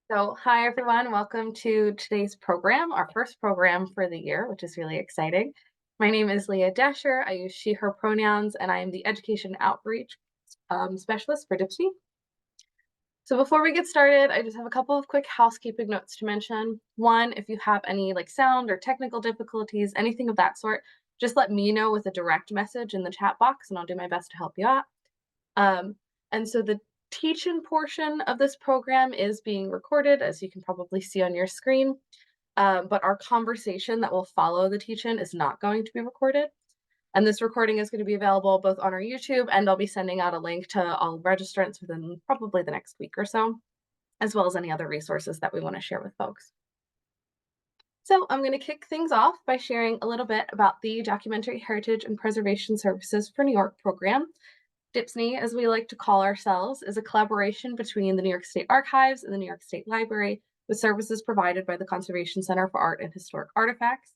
So, hi everyone, welcome to today's program, our first program for the year, which is really exciting. My name is Leah Dasher. I use she, her pronouns, and I am the Education Outreach Specialist for DHPSNY. So, before we get started, I just have a couple of quick housekeeping notes to mention. One, if you have any sound or technical difficulties, anything of that sort, just let me know with a direct message in the chat box, and I'll do my best to help you out. And so the teach-in portion of this program is being recorded, as you can probably see on your screen. But our conversation that will follow the teach-in is not going to be recorded. And this recording is going to be available both on our YouTube, and I'll be sending out a link to all registrants within probably the next week or so, as well as any other resources that we want to share with folks. So I'm going to kick things off by sharing a little bit about the Documentary Heritage and Preservation Services for New York program. DHPSNY, as we like to call ourselves, is a collaboration between the New York State Archives and the New York State Library, with services provided by the Conservation Center for Art and Historic Artifacts.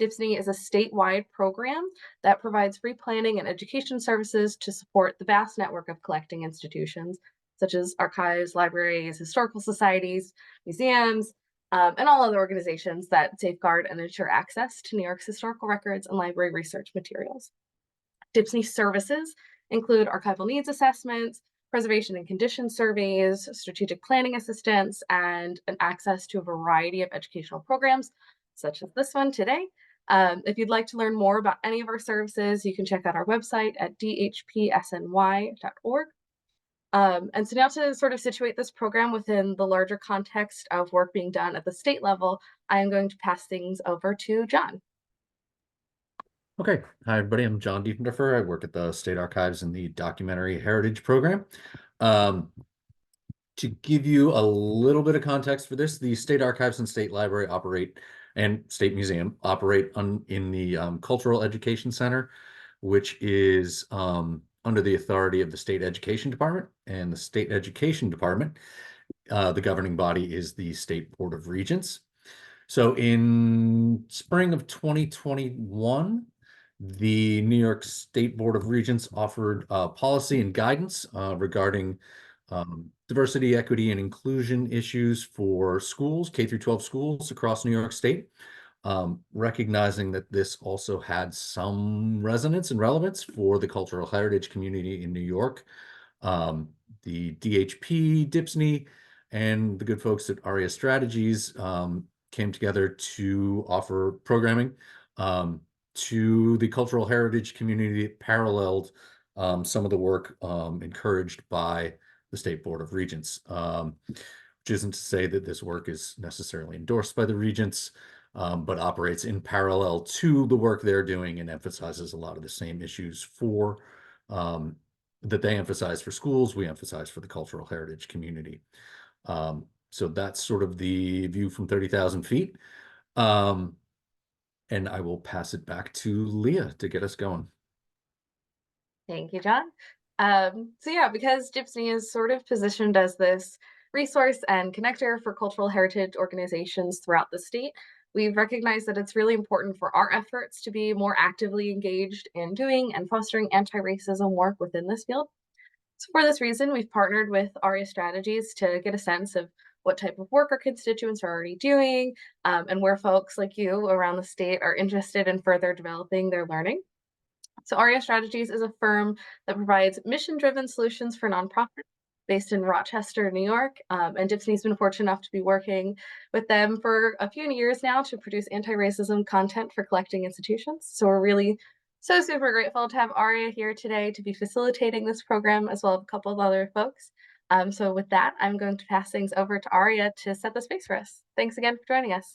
DHPSNY is a statewide program that provides free planning and education services to support the vast network of collecting institutions, such as archives, libraries, historical societies, museums, and all other organizations that safeguard and ensure access to New York's historical records and library research materials. DHPSNY services include archival needs assessments, preservation and condition surveys, strategic planning assistance, and an access to a variety of educational programs, such as this one today. If you'd like to learn more about any of our services, you can check out our website at dhpsny.org. And so now to sort of situate this program within the larger context of work being done at the state level, I am going to pass things over to John. Okay. Hi, everybody. I'm John Diefendorfer. I work at the State Archives in the Documentary Heritage Program. To give you a little bit of context for this, the State Archives and State Library operate, and State Museum operate in the Cultural Education Center, which is under the authority of the State Education Department. And the State Education Department, the governing body is the State Board of Regents. So in spring of 2021, the New York State Board of Regents offered policy and guidance regarding diversity, equity, and inclusion issues for schools, K-12 schools across New York State, recognizing that this also had some resonance and relevance for the cultural heritage community in New York. The DHP, DHPSNY, and the good folks at ARIA Strategies came together to offer programming to the cultural heritage community that paralleled some of the work encouraged by the State Board of Regents, which isn't to say that this work is necessarily endorsed by the Regents, but operates in parallel to the work they're doing and emphasizes a lot of the same issues for that they emphasize for schools, we emphasize for the cultural heritage community. So that's sort of the view from 30,000 feet. And I will pass it back to Leah to get us going. Thank you, John. So yeah, because DHPSNY is sort of positioned as this resource and connector for cultural heritage organizations throughout the state, we've recognized that it's really important for our efforts to be more actively engaged in doing and fostering anti-racism work within this field. So for this reason, we've partnered with ARIA Strategies to get a sense of what type of work our constituents are already doing, and where folks like you around the state are interested in further developing their learning. So ARIA Strategies is a firm that provides mission-driven solutions for nonprofits based in Rochester, New York. And DHPSNY's been fortunate enough to be working with them for a few years now to produce anti-racism content for collecting institutions. So we're really so super grateful to have ARIA here today to be facilitating this program, as well as a couple of other folks. So with that, I'm going to pass things over to ARIA to set the space for us. Thanks again for joining us.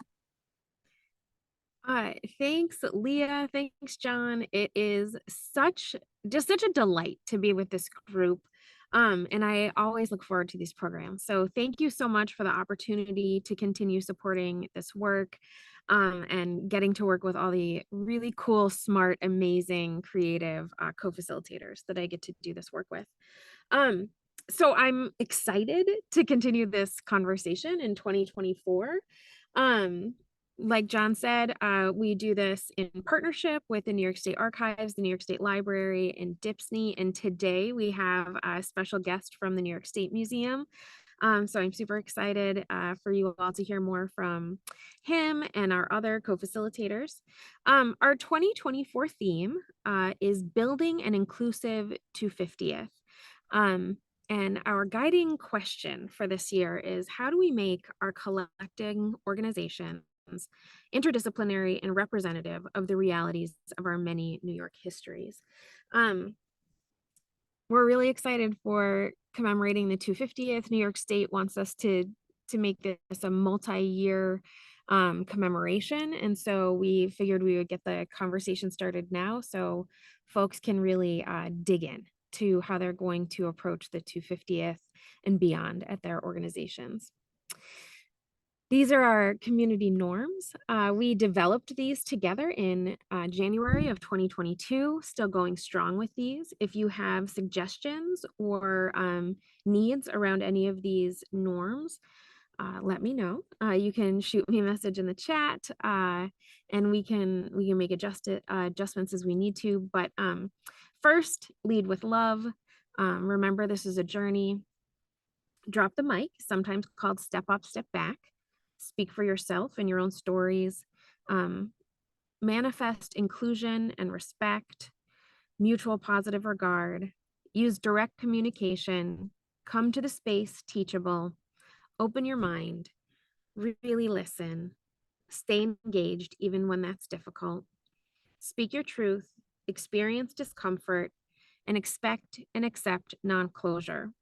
Thanks, Leah. Thanks, John. It is such a delight to be with this group. And I always look forward to these programs. So thank you so much for the opportunity to continue supporting this work, and getting to work with all the really cool, smart, amazing, creative co-facilitators that I get to do this work with. So I'm excited to continue this conversation in 2024. Like John said, we do this in partnership with the New York State Archives, the New York State Library, and DHPSNY. And today we have a special guest from the New York State Museum. So I'm super excited for you all to hear more from him and our other co-facilitators. Our 2024 theme is Building an Inclusive 250th. And our guiding question for this year is, how do we make our collecting organizations interdisciplinary and representative of the realities of our many New York histories? We're really excited for commemorating the 250th. New York State wants us to make this a multi-year commemoration. And so we figured we would get the conversation started now so folks can really dig in to how they're going to approach the 250th and beyond at their organizations. These are our community norms. We developed these together in January of 2022, still going strong with these. If you have suggestions or needs around any of these norms, let me know. You can shoot me a message in the chat and we can make adjustments as we need to. But first, lead with love. Remember, this is a journey. Drop the mic, sometimes called step up, step back. Speak for yourself and your own stories. Manifest inclusion and respect, mutual positive regard. Use direct communication. Come to the space teachable. Open your mind. Really listen. Stay engaged even when that's difficult. Speak your truth. Experience discomfort. And expect and accept non-closure.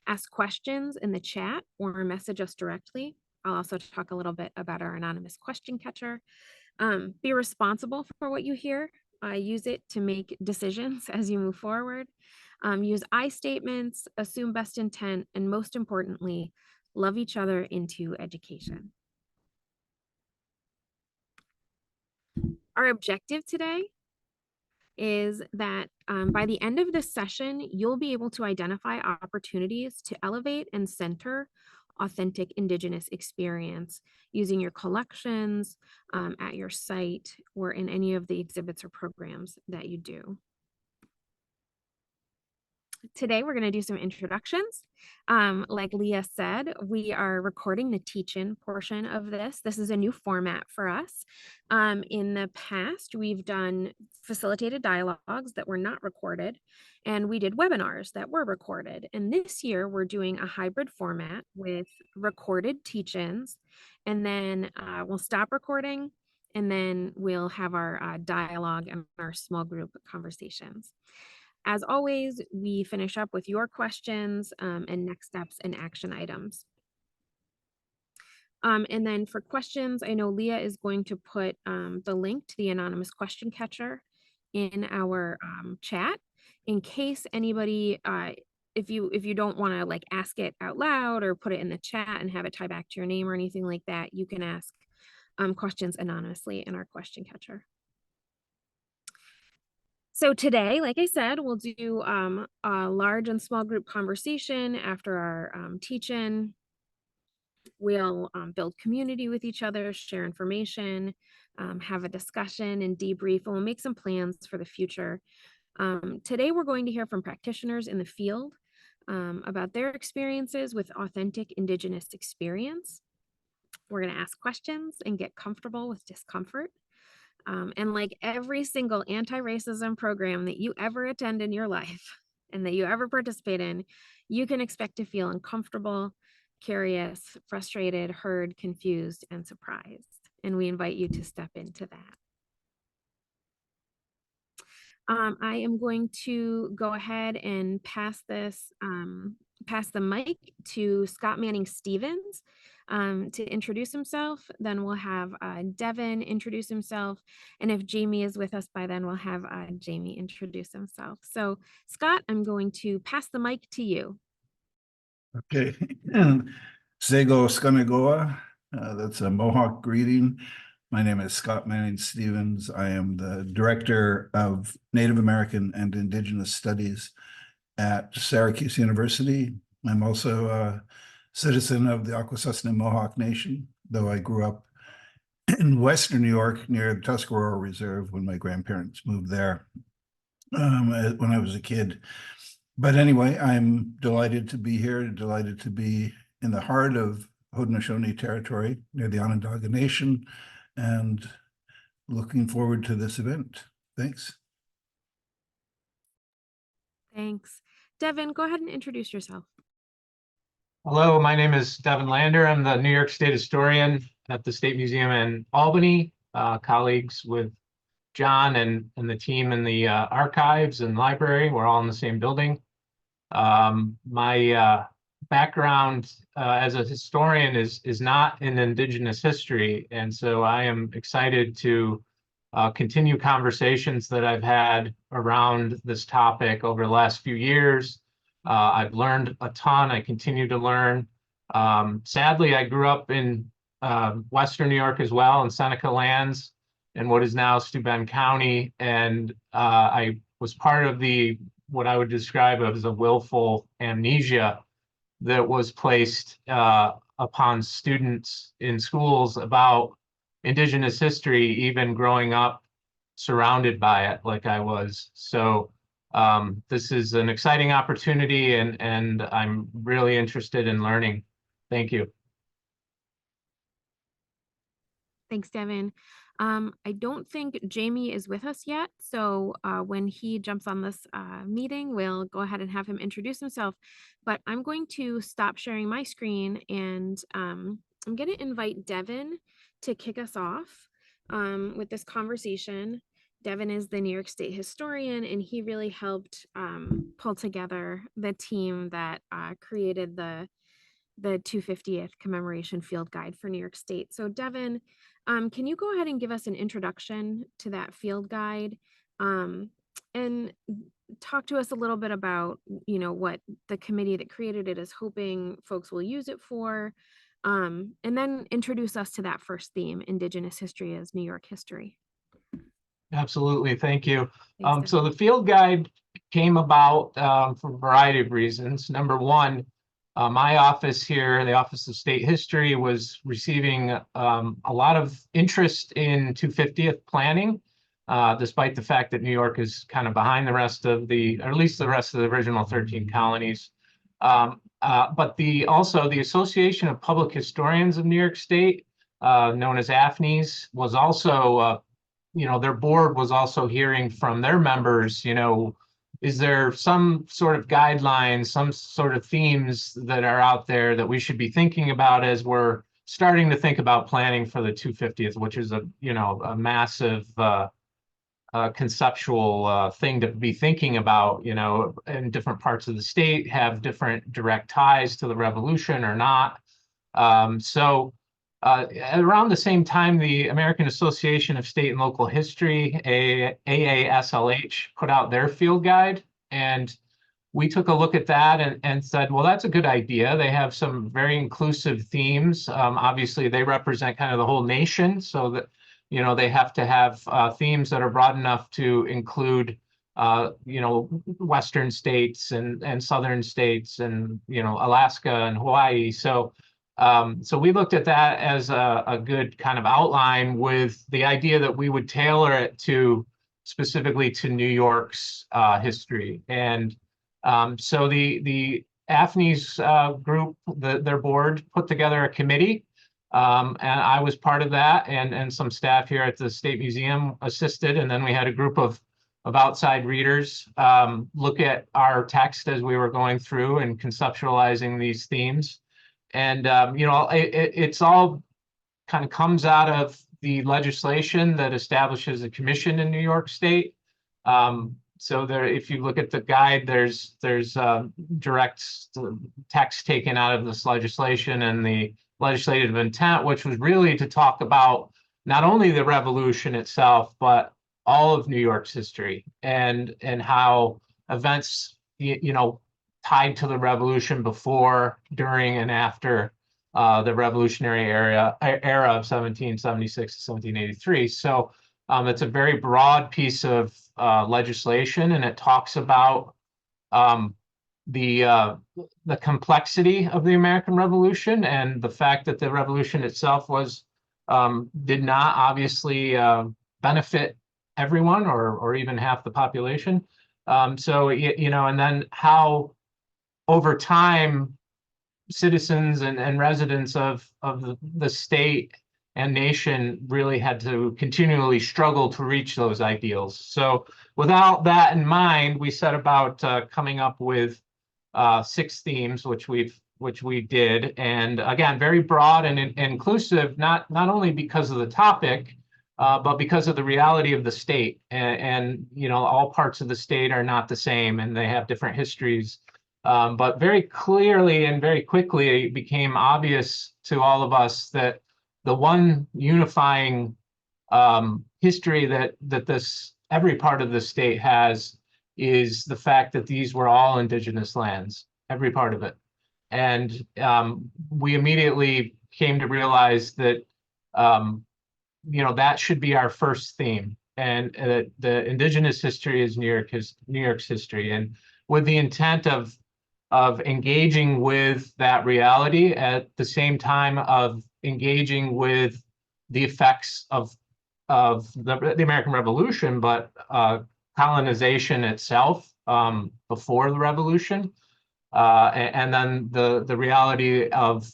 Ask questions in the chat or message us directly. I'll also talk a little bit about our anonymous question catcher. Be responsible for what you hear. Use it to make decisions as you move forward. Use I statements, assume best intent, and most importantly, love each other into education. Our objective today is that by the end of this session, you'll be able to identify opportunities to elevate and center authentic Indigenous experience using your collections, at your site, or in any of the exhibits or programs that you do. Today, we're going to do some introductions. Like Leah said, we are recording the teach-in portion of this. This is a new format for us. In the past, we've done facilitated dialogues that were not recorded, and we did webinars that were recorded. And this year, we're doing a hybrid format with recorded teach-ins, and then we'll stop recording, and then we'll have our dialogue and our small group conversations. As always, we finish up with your questions and next steps and action items. And then for questions, I know Leah is going to put the link to the anonymous question catcher in our chat in case anybody, if you don't want to like ask it out loud or put it in the chat and have it tie back to your name or anything like that, you can ask questions anonymously in our question catcher. So today, like I said, we'll do a large and small group conversation after our teach-in. We'll build community with each other, share information, have a discussion and debrief, and we'll make some plans for the future. Today, we're going to hear from practitioners in the field about their experiences with authentic Indigenous experience. We're going to ask questions and get comfortable with discomfort. And like every single anti-racism program that you ever attend in your life and that you ever participate in, you can expect to feel uncomfortable, curious, frustrated, heard, confused, and surprised. And we invite you to step into that. I am going to go ahead and pass the mic to Scott Manning-Stevens to introduce himself. Then we'll have Devin introduce himself. And if Jamie is with us by then, we'll have Jamie introduce himself. So Scott, I'm going to pass the mic to you. Okay. Sego Skanagoa, that's a Mohawk greeting. My name is Scott Manning-Stevens. I am the Director of Native American and Indigenous Studies at Syracuse University. I'm also a citizen of the Akwesasne Mohawk Nation, though I grew up in Western New York near the Tuscarora Reserve when my grandparents moved there when I was a kid. But anyway, I'm delighted to be here, delighted to be in the heart of Haudenosaunee territory near the Onondaga Nation, and looking forward to this event. Thanks. Thanks. Devin, go ahead and introduce yourself. Hello, my name is Devin Lander. I'm the New York State historian at the State Museum in Albany, colleagues with John and the team in the archives and library. We're all in the same building. My background as a historian is not in Indigenous history, and so I am excited to continue conversations that I've had around this topic over the last few years. I've learned a ton. I continue to learn. Sadly, I grew up in Western New York as well, in Seneca Lands, in what is now Steuben County, and I was part of what I would describe as a willful amnesia that was placed upon students in schools about Indigenous history, even growing up surrounded by it like I was. So this is an exciting opportunity, and I'm really interested in learning. Thank you. Thanks, Devin. I don't think Jamie is with us yet, so when he jumps on this meeting, we'll go ahead and have him introduce himself. But I'm going to stop sharing my screen, and I'm going to invite Devin to kick us off with this conversation. Devin is the New York State historian, and he really helped pull together the team that created the 250th commemoration field guide for New York State. So Devin, can you go ahead and give us an introduction to that field guide, and talk to us a little bit about, what the committee that created it is hoping folks will use it for, and then introduce us to that first theme, Indigenous history as New York history. Absolutely, thank you. Thanks, So the field guide came about for a variety of reasons. Number one, my office here, the Office of State History, was receiving a lot of interest in 250th planning, despite the fact that New York is kind of behind the rest of or at least the rest of the original 13 colonies. But also the Association of Public Historians of New York State, known as AASLH, was also their board was also hearing from their members, is there some sort of guidelines, some sort of themes that are out there that we should be thinking about as we're starting to think about planning for the 250th, which is a massive conceptual thing to be thinking about, in different parts of the state have different direct ties to the revolution or not. Around the same time, the American Association of State and Local History, AASLH, put out their field guide. And we took a look at that and said, well, that's a good idea. They have some very inclusive themes. Obviously, they represent kind of the whole nation, so that, they have to have themes that are broad enough to include, Western states and Southern states and, Alaska and Hawaii. So we looked at that as a good kind of outline, with the idea that we would tailor it specifically to New York's history. And so the AASLH group, their board, put together a committee, and I was part of that, and some staff here at the State Museum assisted. And then we had a group of outside readers look at our text as we were going through and conceptualizing these themes. And, it's all kind of comes out of the legislation that establishes a commission in New York State. So there, if you look at the guide, there's direct text taken out of this legislation and the legislative intent, which was really to talk about not only the revolution itself, but all of New York's history and how events, tied to the revolution before, during, and after the revolutionary era of 1776 to 1783. So it's a very broad piece of legislation, and it talks about the complexity of the American Revolution and the fact that the revolution itself did not obviously benefit everyone or even half the population. So, you know, and then how over time citizens and residents of the state and nation really had to continually struggle to reach those ideals. So without that in mind, we set about coming up with 6 themes, which we did, and again, very broad and inclusive, not only because of the topic, but because of the reality of the state. And you know, all parts of the state are not the same, and they have different histories. But very clearly and very quickly, it became obvious to all of us that the one unifying history that this every part of the state has is the fact that these were all indigenous lands, every part of it. And we immediately came to realize that you know, that should be our first theme. And the indigenous history is New York's history, and with the intent of engaging with that reality at the same time of engaging with the effects of the American Revolution, but colonization itself before the Revolution, and then the reality of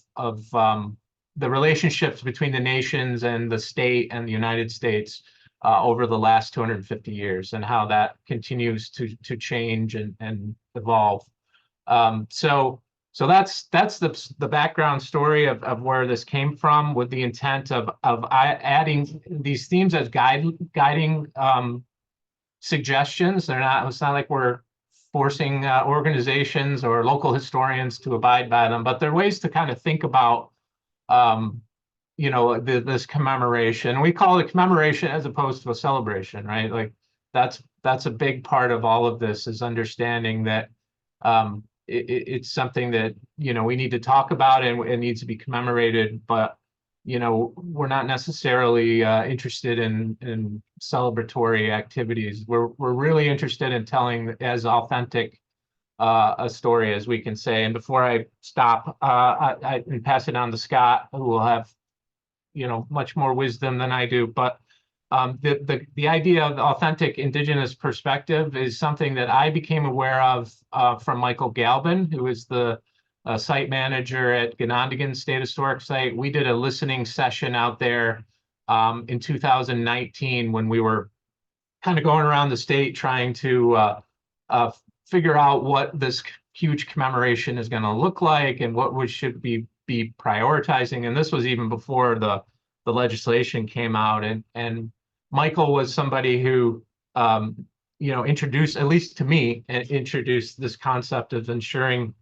the relationships between the nations and the state and the United States over the last 250 years, and how that continues to change and evolve. So that's the background story of where this came from, with the intent of adding these themes as guiding suggestions. It's not like we're forcing organizations or local historians to abide by them, but they're ways to kind of think about you know, this commemoration. We call it commemoration as opposed to a celebration, right? Like that's a big part of all of this, is understanding that it's something that, you know, we need to talk about, and it needs to be commemorated, but you know, we're not necessarily interested in celebratory activities. We're really interested in telling as authentic a story as we can say. And before I stop, I pass it on to Scott, who will have, you know, much more wisdom than I do. But the idea of the authentic indigenous perspective is something that I became aware of from Michael Galvin, who is the site manager at Ganondigan State Historic Site. We did a listening session out there in 2019 when we were kind of going around the state trying to figure out what this huge commemoration is going to look like and what we should be prioritizing. And this was even before the legislation came out. And Michael was somebody who, you know, introduced, at least to me, introduced this concept of ensuring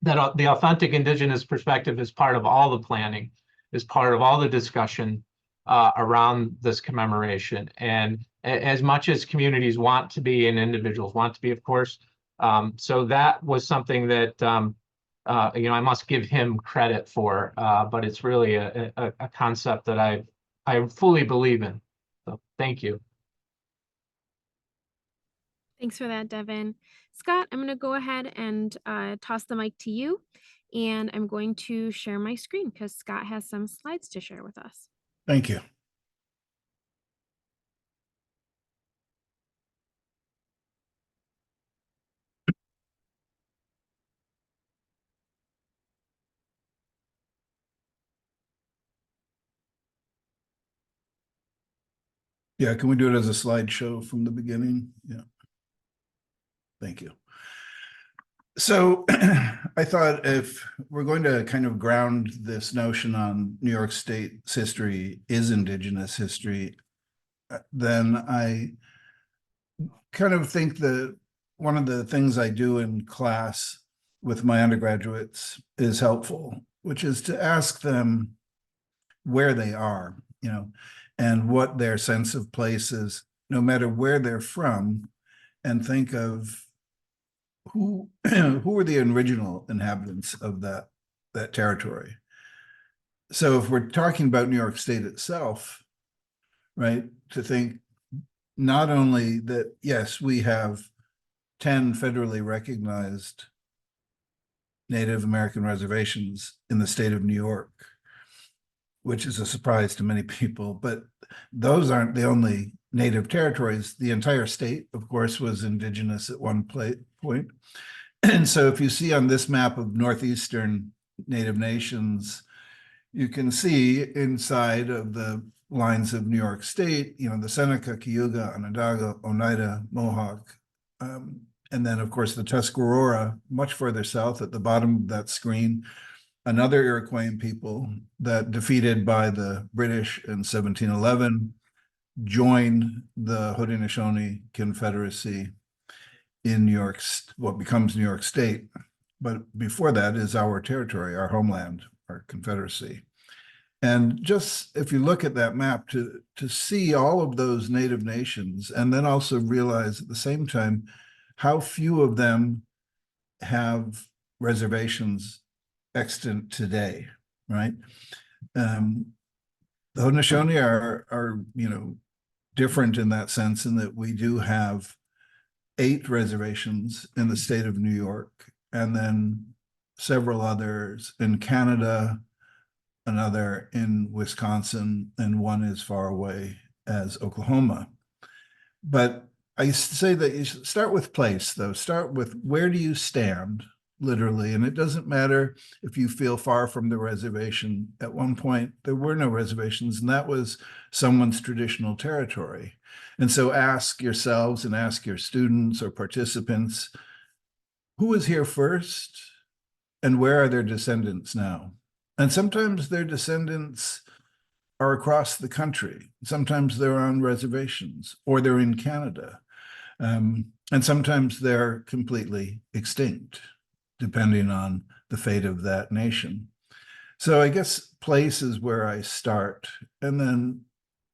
that the authentic indigenous perspective is part of all the planning, is part of all the discussion around this commemoration. And as much as communities want to be and individuals want to be, of course. So that was something that, you know, I must give him credit for, but it's really a concept that I fully believe in. So thank you. Thanks for that, Devin. Scott, I'm going to go ahead and toss the mic to you, and I'm going to share my screen because Scott has some slides to share with us. Thank you. Yeah, can we do it as a slideshow from the beginning? Yeah. Thank you. So I thought if we're going to kind of ground this notion on New York State's history is indigenous history, then I kind of think that one of the things I do in class with my undergraduates is helpful, which is to ask them where they are, you know, and what their sense of place is, no matter where they're from, and think of who were the original inhabitants of that territory. So if we're talking about New York State itself, right, to think not only that, yes, we have 10 federally recognized Native American reservations in the state of New York, which is a surprise to many people, but those aren't the only native territories. The entire state, of course, was indigenous at one point. And so if you see on this map of northeastern native nations, you can see inside of the lines of New York State, the Seneca, Cayuga, Onondaga, Oneida, Mohawk, and then, of course, the Tuscarora, much further south at the bottom of that screen, another Iroquoian people that, defeated by the British in 1711, joined the Haudenosaunee Confederacy in New York, what becomes New York State. But before that is our territory, our homeland, our Confederacy. And just if you look at that map to see all of those native nations, and then also realize at the same time how few of them have reservations extant today, right? The Haudenosaunee are different in that sense, in that we do have 8 reservations in the state of New York, and then several others in Canada, another in Wisconsin, and one as far away as Oklahoma. But I say that you should start with place, though. Start with where do you stand, literally. And it doesn't matter if you feel far from the reservation. At one point, there were no reservations, and that was someone's traditional territory. And so ask yourselves and ask your students or participants, who was here first, and where are their descendants now? And sometimes their descendants are across the country. Sometimes they're on reservations, or they're in Canada. And sometimes they're completely extinct, depending on the fate of that nation. So I guess place is where I start, and then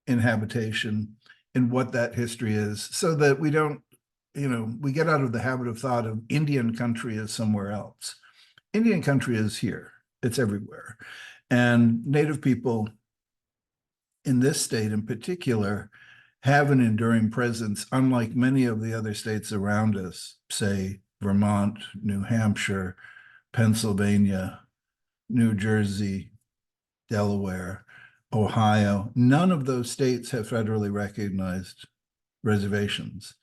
inhabitation and what that history is, so that we don't, we get out of the habit of thought of Indian country as somewhere else. Indian country is here. It's everywhere. And Native people in this state in particular have an enduring presence, unlike many of the other states around us, say Vermont, New Hampshire, Pennsylvania, New Jersey, Delaware, Ohio. None of those states have federally recognized reservations.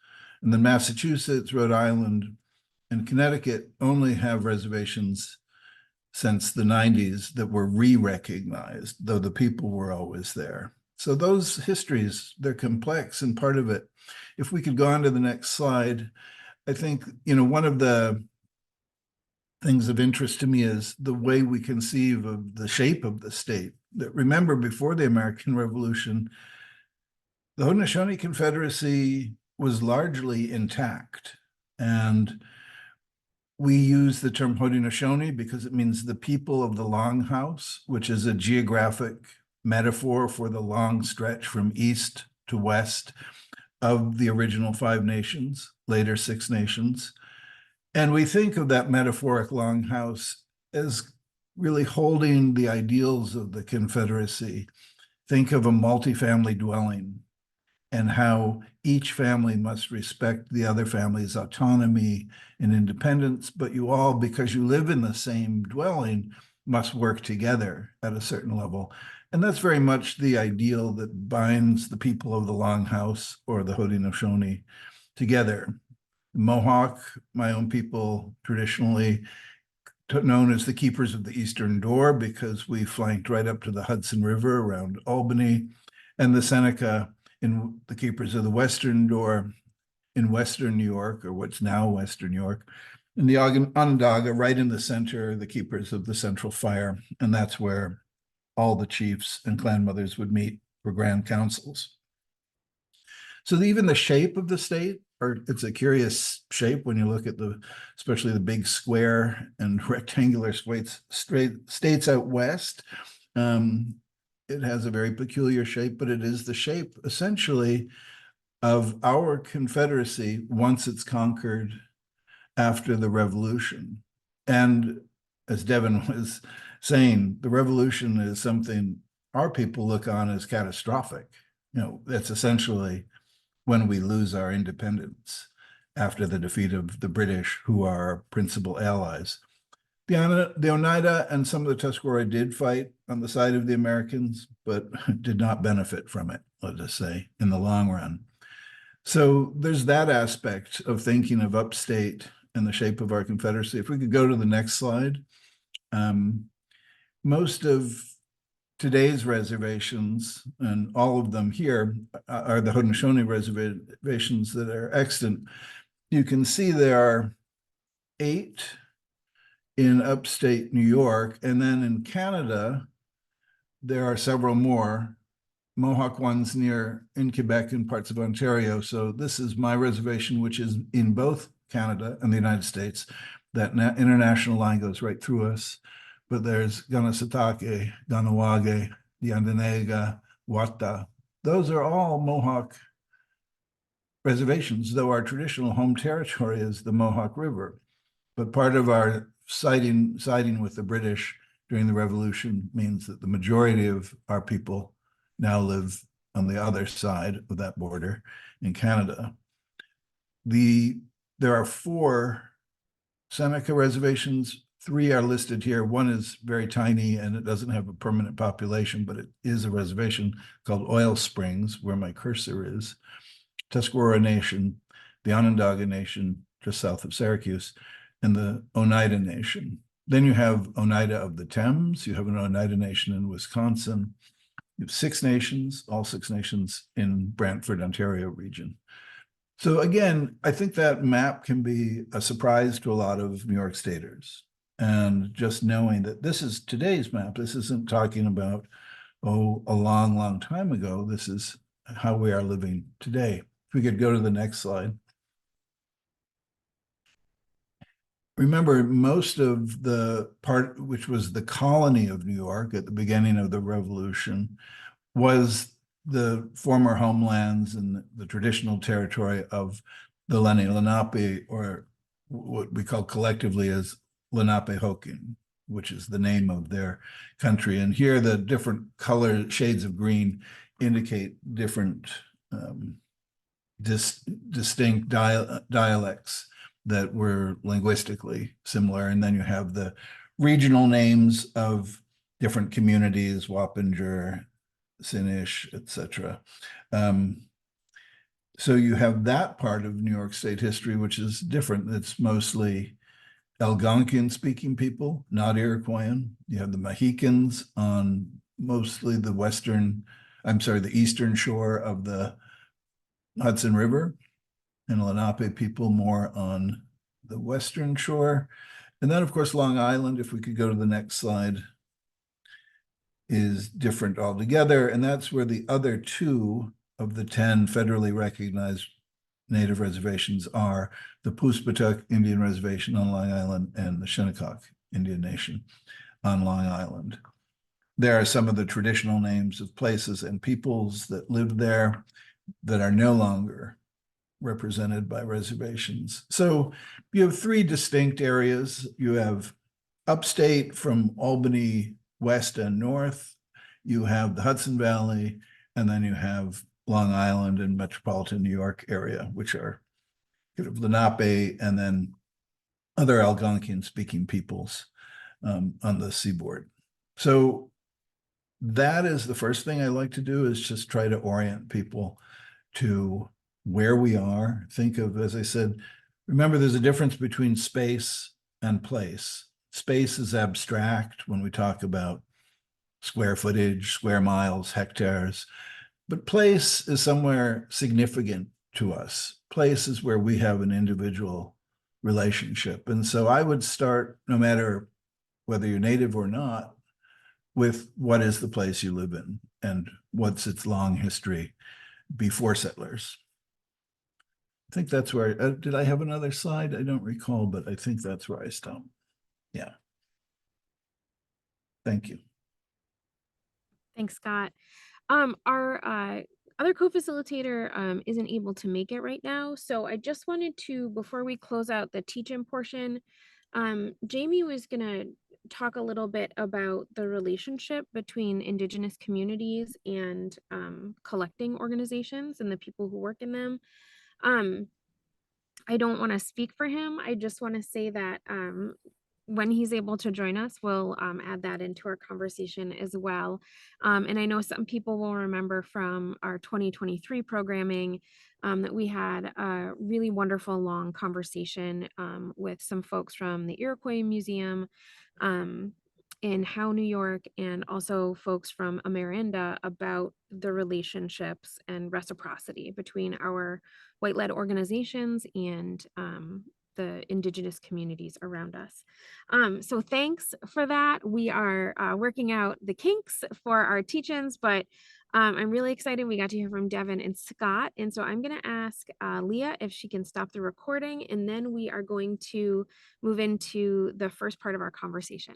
And then Massachusetts, Rhode Island, and Connecticut only have reservations since the 90s that were re-recognized, though the people were always there. So those histories, they're complex, and part of it, if we could go on to the next slide, I think, one of the things of interest to me is the way we conceive of the shape of the state. That, remember, before the American Revolution, the Haudenosaunee Confederacy was largely intact. And we use the term Haudenosaunee because it means the people of the Longhouse, which is a geographic metaphor for the long stretch from east to west of the original 5 nations, later 6 nations. And we think of that metaphoric Longhouse as really holding the ideals of the Confederacy. Think of a multifamily dwelling and how each family must respect the other family's autonomy and independence, but you all, because you live in the same dwelling, must work together at a certain level. And that's very much the ideal that binds the people of the Longhouse, or the Haudenosaunee, together. Mohawk, my own people, traditionally known as the keepers of the Eastern Door, because we flanked right up to the Hudson River around Albany, and the Seneca, in the keepers of the Western Door in Western New York, or what's now Western New York, and the Onondaga right in the center, the keepers of the Central Fire, and that's where all the chiefs and clan mothers would meet for grand councils. So even the shape of the state, it's a curious shape when you look at especially the big square and rectangular states out west. It has a very peculiar shape, but it is the shape essentially of our Confederacy once it's conquered after the Revolution. And as Devin was saying, the Revolution is something our people look on as catastrophic. That's essentially when we lose our independence after the defeat of the British, who are our principal allies. The Oneida and some of the Tuscarora did fight on the side of the Americans, but did not benefit from it. let us say, in the long run. So there's that aspect of thinking of upstate and the shape of our Confederacy. If we could go to the next slide. Most of today's reservations, and all of them here, are the Haudenosaunee reservations that are extant. You can see there are 8 in upstate New York, and then in Canada, there are several more. Mohawk ones in Quebec and parts of Ontario. So this is my reservation, which is in both Canada and the United States. That international line goes right through us. But there's Ganasatake, Ganawage, Yandanega, Wata. Those are all Mohawk reservations, though our traditional home territory is the Mohawk River. But part of our siding with the British during the Revolution means that the majority of our people now live on the other side of that border in Canada. There are 4 Seneca reservations. 3 are listed here. One is very tiny and it doesn't have a permanent population, but it is a reservation called Oil Springs, where my cursor is. Tuscarora Nation, the Onondaga Nation, just south of Syracuse, and the Oneida Nation. Then you have Oneida of the Thames. You have an Oneida Nation in Wisconsin. You have 6 nations, all 6 nations in Brantford, Ontario region. So again, I think that map can be a surprise to a lot of New York Staters. And just knowing that this is today's map, this isn't talking about, a long, long time ago. This is how we are living today. If we could go to the next slide. Remember, most of the part, which was the colony of New York at the beginning of the Revolution, was the former homelands and the traditional territory of the Lenni Lenape, or what we call collectively as Lenapehoking, which is the name of their country. And here the different color shades of green indicate different distinct dialects that were linguistically similar. And then you have the regional names of different communities, Wappinger, Sinish, etc. So you have that part of New York State history, which is different. It's mostly Algonquian-speaking people, not Iroquoian. You have the Mohicans on mostly the eastern shore of the Hudson River, and Lenape people more on the western shore. And then, of course, Long Island, if we could go to the next slide, is different altogether. And that's where the other 2 of the 10 federally recognized Native reservations are: the Puspatuck Indian Reservation on Long Island and the Shinnecock Indian Nation on Long Island. There are some of the traditional names of places and peoples that lived there that are no longer represented by reservations. So you have 3 distinct areas. You have upstate from Albany west and north, you have the Hudson Valley, and then you have Long Island and metropolitan New York area, which are kind of Lenape and then other Algonquian-speaking peoples on the seaboard. So that is the first thing I like to do, is just try to orient people to where we are. Think of, as I said, remember there's a difference between space and place. Space is abstract when we talk about square footage, square miles, hectares, but place is somewhere significant to us. Place is where we have an individual relationship. And so I would start, no matter whether you're Native or not, with what is the place you live in and what's its long history before settlers. I think that's where, did I have another slide? I don't recall, but I think that's where I stopped. Yeah. Thank you. Thanks, Scott. Our other co-facilitator isn't able to make it right now. So I just wanted to, before we close out the teach-in portion, Jamie was gonna talk a little bit about the relationship between Indigenous communities and collecting organizations and the people who work in them. I don't want to speak for him. I just want to say that when he's able to join us, we'll add that into our conversation as well. And I know some people will remember from our 2023 programming that we had a really wonderful long conversation with some folks from the Iroquois Museum in Howe, New York, and also folks from Amerinda about the relationships and reciprocity between our white-led organizations and the Indigenous communities around us. So thanks for that. We are working out the kinks for our teach-ins, but I'm really excited. We got to hear from Devin and Scott. And so I'm going to ask Leah if she can stop the recording, and then we are going to move into the first part of our conversation.